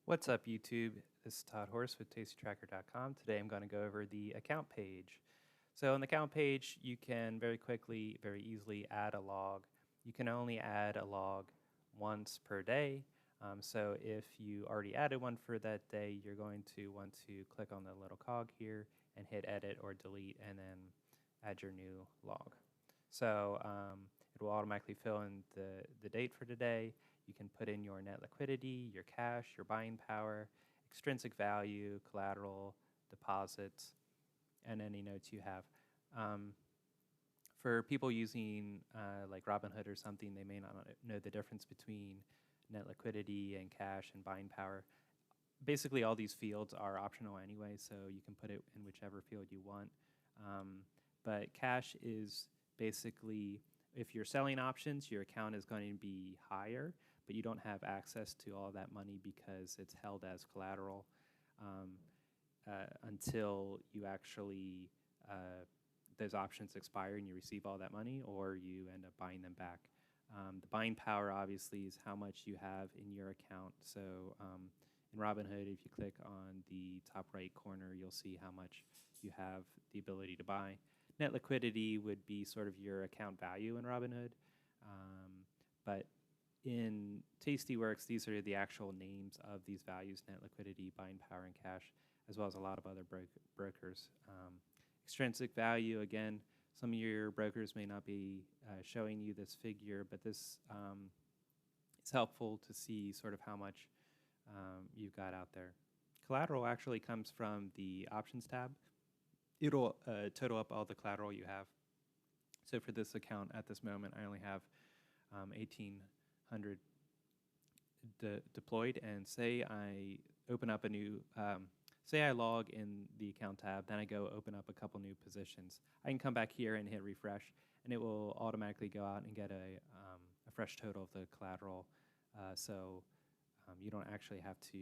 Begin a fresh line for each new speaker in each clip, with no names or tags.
What's up, YouTube? This is Todd Horse with TastyTracker.com. Today I'm going to go over the account page. So on the account page, you can very quickly, very easily add a log. You can only add a log once per day. So if you already added one for that day, you're going to want to click on the little cog here and hit edit or delete and then add your new log. So it will automatically fill in the date for today. You can put in your net liquidity, your cash, your buying power, extrinsic value, collateral, deposits, and any notes you have. For people using like Robinhood or something, they may not know the difference between net liquidity and cash and buying power. Basically, all these fields are optional anyway, so you can put it in whichever field you want. But cash is basically, if you're selling options, your account is going to be higher, but you don't have access to all that money because it's held as collateral until you actually, those options expire and you receive all that money, or you end up buying them back. The buying power, obviously, is how much you have in your account. So in Robinhood, if you click on the top right corner, you'll see how much you have the ability to buy. Net liquidity would be sort of your account value in Robinhood. But in Tastyworks, these are the actual names of these values: net liquidity, buying power, and cash, as well as a lot of other brokers. Extrinsic value, again, some of your brokers may not be showing you this figure, but this is helpful to see sort of how much you've got out there. Collateral actually comes from the options tab. It'll total up all the collateral you have. So for this account at this moment, I only have 1,800 deployed, and say I open up a new, say I log in the account tab, then I go open up a couple new positions. I can come back here and hit refresh, and it will automatically go out and get a fresh total of the collateral. So you don't actually have to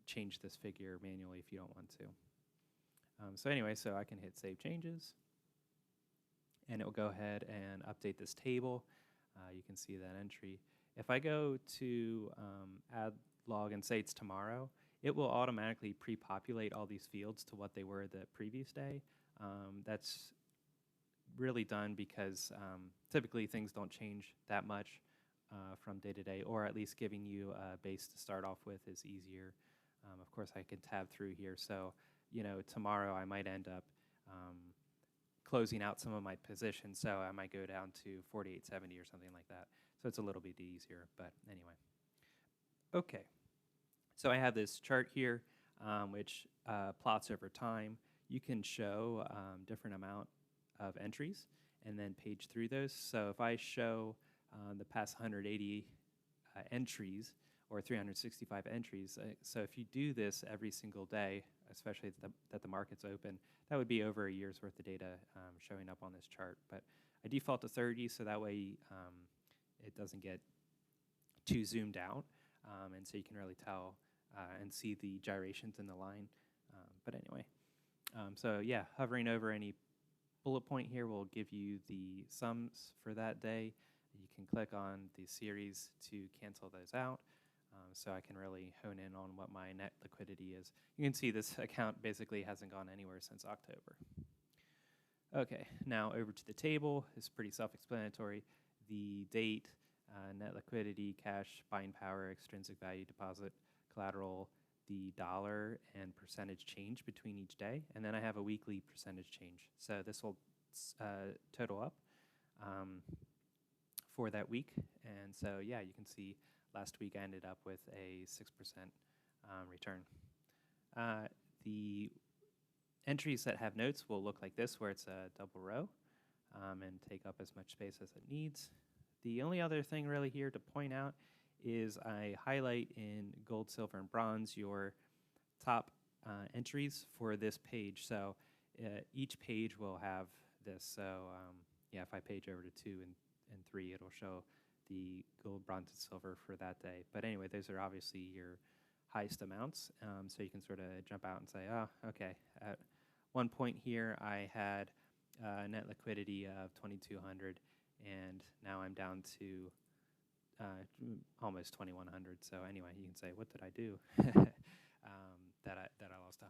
change this figure manually if you don't want to. So anyway, so I can hit Save Changes, and it will go ahead and update this table. You can see that entry. If I go to add log and say it's tomorrow, it will automatically pre-populate all these fields to what they were the previous day. That's really done because typically things don't change that much from day to day, or at least giving you a base to start off with is easier. Of course, I can tab through here. So, you know, tomorrow I might end up closing out some of my positions, so I might go down to 48.70 or something like that. So it's a little bit easier, but anyway. Okay, so I have this chart here which plots over time. You can show different amount of entries and then page through those. So if I show the past 180 entries or 365 entries, so if you do this every single day, especially that the market's open, that would be over a year's worth of data showing up on this chart. But I default to 30, so that way it doesn't get too zoomed out, and so you can really tell and see the gyrations in the line. But anyway, so yeah, hovering over any bullet point here will give you the sums for that day. You can click on the series to cancel those out. So I can really hone in on what my net liquidity is. You can see this account basically hasn't gone anywhere since October. Okay, now over to the table. It's pretty self-explanatory. The date, net liquidity, cash, buying power, extrinsic value, deposit, collateral, the dollar, and percentage change between each day. And then I have a weekly percentage change. So this will total up for that week. And so, yeah, you can see last week I ended up with a 6% return. The entries that have notes will look like this, where it's a double row and take up as much space as it needs. The only other thing really here to point out is I highlight in gold, silver, and bronze your top entries for this page. So each page will have this. So yeah, if I page over to 2 and 3, it'll show the gold, bronze, and silver for that day. But anyway, those are obviously your highest amounts. So you can sort of jump out and say, oh, okay, at one point here I had net liquidity of 2,200, and now I'm down to almost 2,100. So anyway, you can say, what did I do? That I lost $100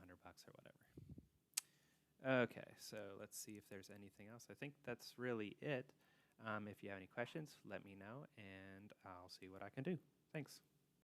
or whatever. Okay, so let's see if there's anything else. I think that's really it. If you have any questions, let me know, and I'll see what I can do. Thanks.